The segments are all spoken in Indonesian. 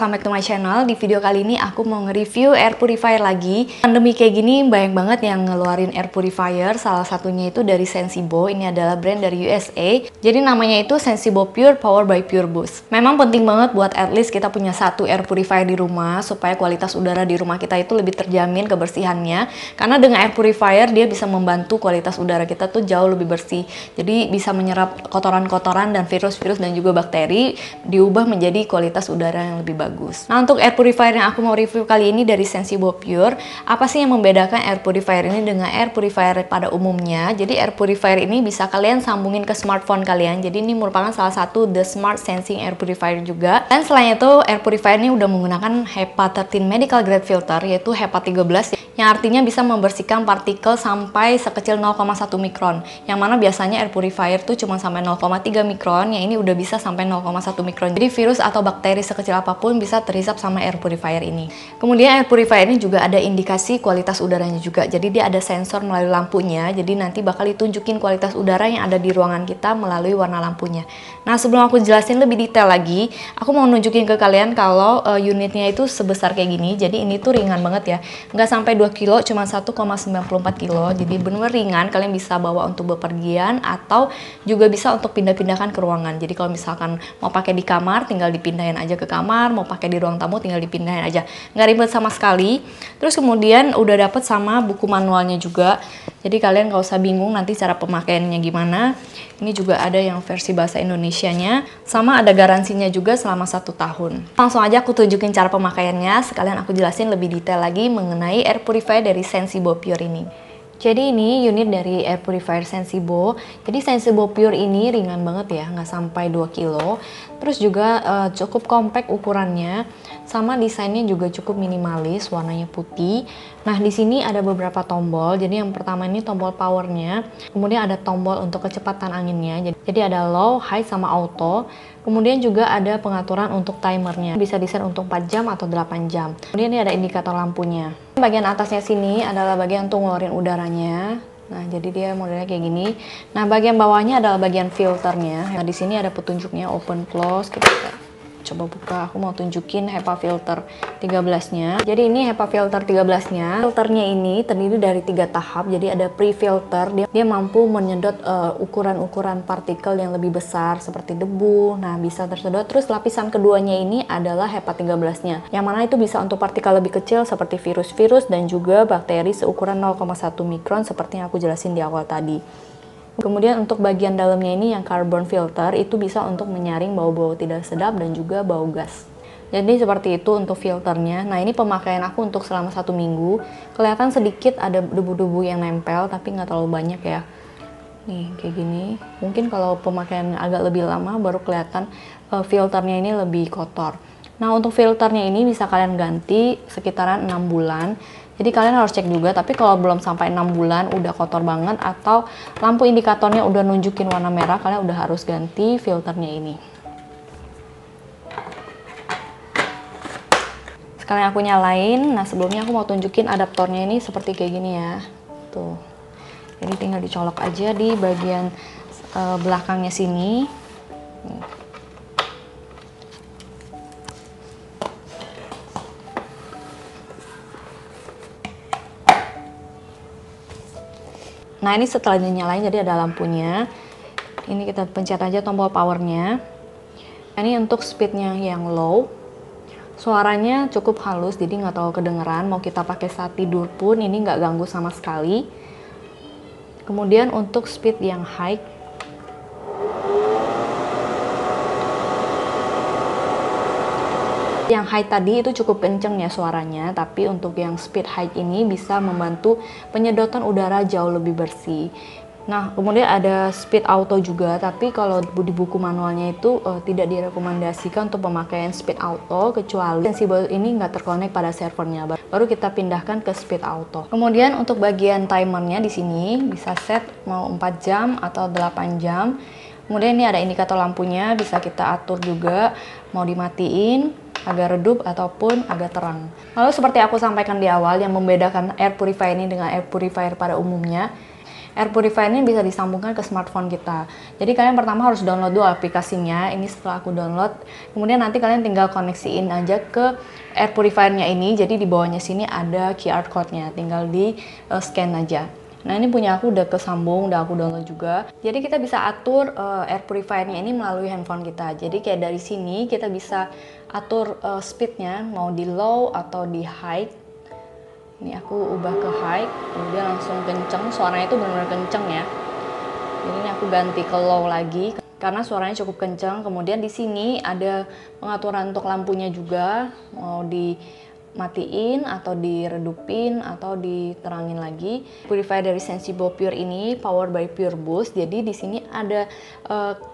welcome back to my channel. Di video kali ini aku mau nge-review air purifier lagi. Pandemi kayak gini banyak banget yang ngeluarin air purifier. Salah satunya itu dari Sensibo. Ini adalah brand dari USA. Jadi namanya itu Sensibo Pure Power by Pure Boost. Memang penting banget buat at least kita punya satu air purifier di rumah supaya kualitas udara di rumah kita itu lebih terjamin kebersihannya. Karena dengan air purifier dia bisa membantu kualitas udara kita tuh jauh lebih bersih. Jadi bisa menyerap kotoran-kotoran dan virus-virus dan juga bakteri, diubah menjadi kualitas udara yang lebih bagus. Nah, untuk air purifier yang aku mau review kali ini dari Sensibo Pure, apa sih yang membedakan air purifier ini dengan air purifier pada umumnya? Jadi air purifier ini bisa kalian sambungin ke smartphone kalian. Jadi ini merupakan salah satu the smart sensing air purifier juga. Dan selain itu air purifier ini udah menggunakan HEPA 13 medical grade filter, yaitu HEPA 13 yang artinya bisa membersihkan partikel sampai sekecil 0,1 mikron. Yang mana biasanya air purifier tuh cuma sampai 0,3 mikron, yang ini udah bisa sampai 0,1 mikron. Jadi virus atau bakteri sekecil apapun bisa terhisap sama air purifier ini. Kemudian air purifier ini juga ada indikasi kualitas udaranya juga. Jadi dia ada sensor melalui lampunya. Jadi nanti bakal ditunjukin kualitas udara yang ada di ruangan kita melalui warna lampunya. Nah, sebelum aku jelasin lebih detail lagi, aku mau nunjukin ke kalian kalau unitnya itu sebesar kayak gini. Jadi ini tuh ringan banget ya. Nggak sampai 2 kilo, cuma 1,94 kilo. Jadi benar-benar ringan, kalian bisa bawa untuk bepergian atau juga bisa untuk pindah-pindahkan ke ruangan. Jadi kalau misalkan mau pakai di kamar, tinggal dipindahin aja ke kamar, mau pakai di ruang tamu tinggal dipindahin aja. Nggak ribet sama sekali. Terus kemudian udah dapet sama buku manualnya juga. Jadi kalian nggak usah bingung nanti cara pemakaiannya gimana. Ini juga ada yang versi bahasa Indonesianya, sama ada garansinya juga selama 1 tahun. Langsung aja aku tunjukin cara pemakaiannya, sekalian aku jelasin lebih detail lagi mengenai air purifier dari Sensibo Pure ini. Jadi ini unit dari air purifier Sensibo. Jadi Sensibo Pure ini ringan banget ya, nggak sampai 2 kilo. Terus juga cukup compact ukurannya, sama desainnya juga cukup minimalis, warnanya putih. Nah, di sini ada beberapa tombol. Jadi yang pertama ini tombol powernya, kemudian ada tombol untuk kecepatan anginnya. Jadi ada low, high, sama auto. Kemudian juga ada pengaturan untuk timernya. Bisa diset untuk 4 jam atau 8 jam. Kemudian ini ada indikator lampunya. Bagian atasnya sini adalah bagian untuk ngeluarin udaranya. Nah, jadi dia modelnya kayak gini. Nah, bagian bawahnya adalah bagian filternya. Nah, di sini ada petunjuknya open close. Kita coba buka, aku mau tunjukin HEPA filter 13-nya. Jadi ini HEPA filter 13-nya. Filternya ini terdiri dari 3 tahap. Jadi ada pre-filter, dia mampu menyedot ukuran-ukuran partikel yang lebih besar seperti debu. Nah, bisa tersedot. Terus lapisan keduanya ini adalah HEPA 13-nya. Yang mana itu bisa untuk partikel lebih kecil seperti virus-virus dan juga bakteri seukuran 0,1 mikron seperti yang aku jelasin di awal tadi. Kemudian untuk bagian dalamnya ini yang carbon filter itu bisa untuk menyaring bau-bau tidak sedap dan juga bau gas. Jadi seperti itu untuk filternya. Nah, ini pemakaian aku untuk selama 1 minggu. Kelihatan sedikit ada debu-debu yang nempel tapi nggak terlalu banyak ya. Nih kayak gini. Mungkin kalau pemakaian agak lebih lama baru kelihatan filternya ini lebih kotor. Nah, untuk filternya ini bisa kalian ganti sekitaran 6 bulan. Jadi kalian harus cek juga, tapi kalau belum sampai 6 bulan udah kotor banget atau lampu indikatornya udah nunjukin warna merah, kalian udah harus ganti filternya ini. Sekalian aku nyalain. Nah, sebelumnya aku mau tunjukin adaptornya ini seperti kayak gini ya. Tuh. Jadi tinggal dicolok aja di bagian belakangnya sini. Nah, ini setelah dinyalain jadi ada lampunya. Ini kita pencet aja tombol powernya. Ini untuk speednya yang low. Suaranya cukup halus, jadi nggak terlalu kedengeran. Mau kita pakai saat tidur pun ini nggak ganggu sama sekali. Kemudian untuk speed yang high, yang high tadi itu cukup kenceng ya suaranya, tapi untuk yang speed high ini bisa membantu penyedotan udara jauh lebih bersih. Nah, kemudian ada speed auto juga, tapi kalau di buku manualnya itu tidak direkomendasikan untuk pemakaian speed auto, kecuali Sensibo ini nggak terkonek pada servernya, baru kita pindahkan ke speed auto. Kemudian untuk bagian timernya di sini bisa set mau 4 jam atau 8 jam. Kemudian ini ada indikator lampunya, bisa kita atur juga mau dimatiin, agak redup ataupun agak terang. Lalu seperti aku sampaikan di awal, yang membedakan air purifier ini dengan air purifier pada umumnya, air purifier ini bisa disambungkan ke smartphone kita. Jadi kalian pertama harus download dulu aplikasinya. Ini setelah aku download, kemudian nanti kalian tinggal koneksiin aja ke air purifiernya ini. Jadi di bawahnya sini ada QR code-nya, tinggal di scan aja. Nah ini punya aku udah kesambung, udah aku download juga. Jadi kita bisa atur air purifiernya ini melalui handphone kita. Jadi kayak dari sini kita bisa atur speednya, mau di low atau di high. Ini aku ubah ke high, kemudian langsung kenceng, suaranya itu benar-benar kenceng ya. Jadi ini aku ganti ke low lagi karena suaranya cukup kenceng. Kemudian di sini ada pengaturan untuk lampunya juga, mau dimatiin atau diredupin atau diterangin lagi. Purifier dari Sensibo Pure ini powered by Pure Boost. Jadi di sini ada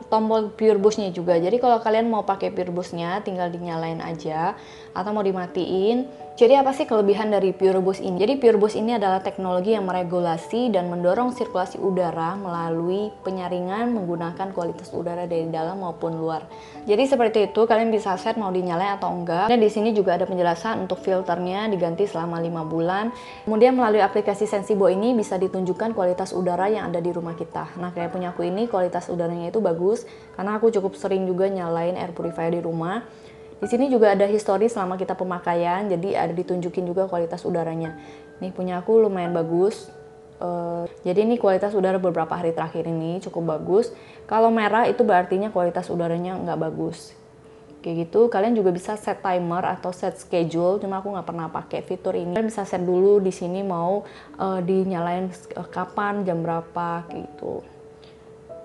tombol Pure Boost-nya juga. Jadi kalau kalian mau pakai Pure Boost-nya tinggal dinyalain aja atau mau dimatiin. Jadi apa sih kelebihan dari Pure Boost ini? Jadi Pure Boost ini adalah teknologi yang meregulasi dan mendorong sirkulasi udara melalui penyaringan menggunakan kualitas udara dari dalam maupun luar. Jadi seperti itu, kalian bisa set mau dinyalain atau enggak. Dan di sini juga ada penjelasan untuk filternya diganti selama 5 bulan. Kemudian melalui aplikasi Sensibo ini bisa ditunjukkan kualitas udara yang ada di rumah kita. Nah kayak punya aku ini kualitas udaranya itu bagus karena aku cukup sering juga nyalain air purifier di rumah. Di sini juga ada histori selama kita pemakaian, jadi ada ditunjukin juga kualitas udaranya. Nih punya aku lumayan bagus. Jadi ini kualitas udara beberapa hari terakhir ini cukup bagus. Kalau merah itu berartinya kualitas udaranya nggak bagus. Kayak gitu, kalian juga bisa set timer atau set schedule, cuma aku nggak pernah pakai fitur ini. Kalian bisa set dulu di sini mau dinyalain kapan, jam berapa, gitu.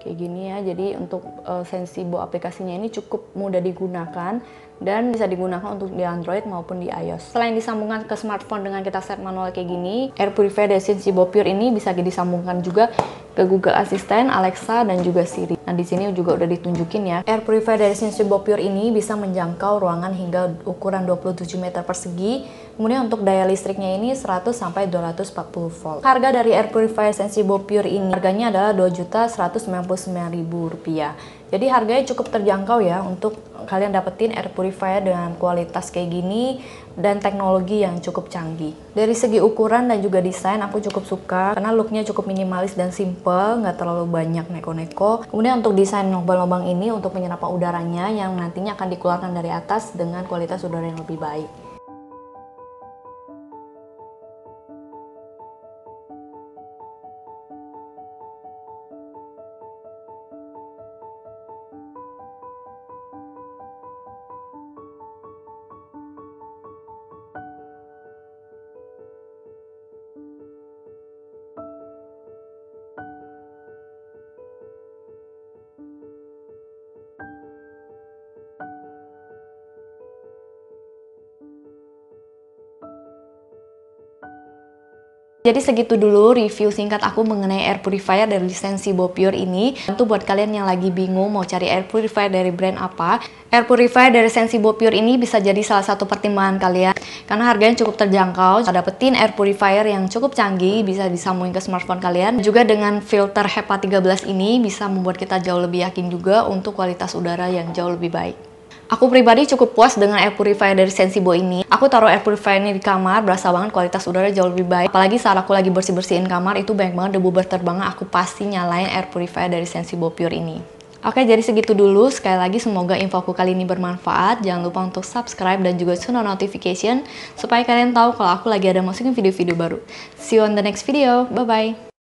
Kayak gini ya, jadi untuk Sensibo aplikasinya ini cukup mudah digunakan dan bisa digunakan untuk di Android maupun di iOS. Selain disambungkan ke smartphone dengan kita set manual kayak gini, air purifier dari Sensibo Pure ini bisa disambungkan juga ke Google Assistant, Alexa, dan juga Siri. Nah di sini juga udah ditunjukin ya. Air purifier dari Sensibo Pure ini bisa menjangkau ruangan hingga ukuran 27 meter persegi. Kemudian untuk daya listriknya ini 100 sampai 240 volt. Harga dari air purifier Sensibo Pure ini harganya adalah Rp2.199.000. Jadi harganya cukup terjangkau ya untuk kalian dapetin air purifier dengan kualitas kayak gini dan teknologi yang cukup canggih. Dari segi ukuran dan juga desain aku cukup suka karena looknya cukup minimalis dan simple, nggak terlalu banyak neko-neko. Kemudian untuk desain lubang-lubang ini untuk penyerapan udaranya yang nantinya akan dikeluarkan dari atas dengan kualitas udara yang lebih baik. Jadi segitu dulu review singkat aku mengenai air purifier dari Sensibo Pure ini. Tentu buat kalian yang lagi bingung mau cari air purifier dari brand apa, air purifier dari Sensibo Pure ini bisa jadi salah satu pertimbangan kalian karena harganya cukup terjangkau. Dapetin air purifier yang cukup canggih, bisa disambungin ke smartphone kalian. Juga dengan filter HEPA 13 ini bisa membuat kita jauh lebih yakin juga untuk kualitas udara yang jauh lebih baik. Aku pribadi cukup puas dengan air purifier dari Sensibo ini. Aku taruh air purifier ini di kamar, berasa banget kualitas udara jauh lebih baik. Apalagi saat aku lagi bersih-bersihin kamar, itu banyak banget debu berterbangan, aku pasti nyalain air purifier dari Sensibo Pure ini. Oke, jadi segitu dulu. Sekali lagi semoga infoku kali ini bermanfaat. Jangan lupa untuk subscribe dan juga turn on notification supaya kalian tahu kalau aku lagi ada masukin video-video baru. See you on the next video. Bye-bye.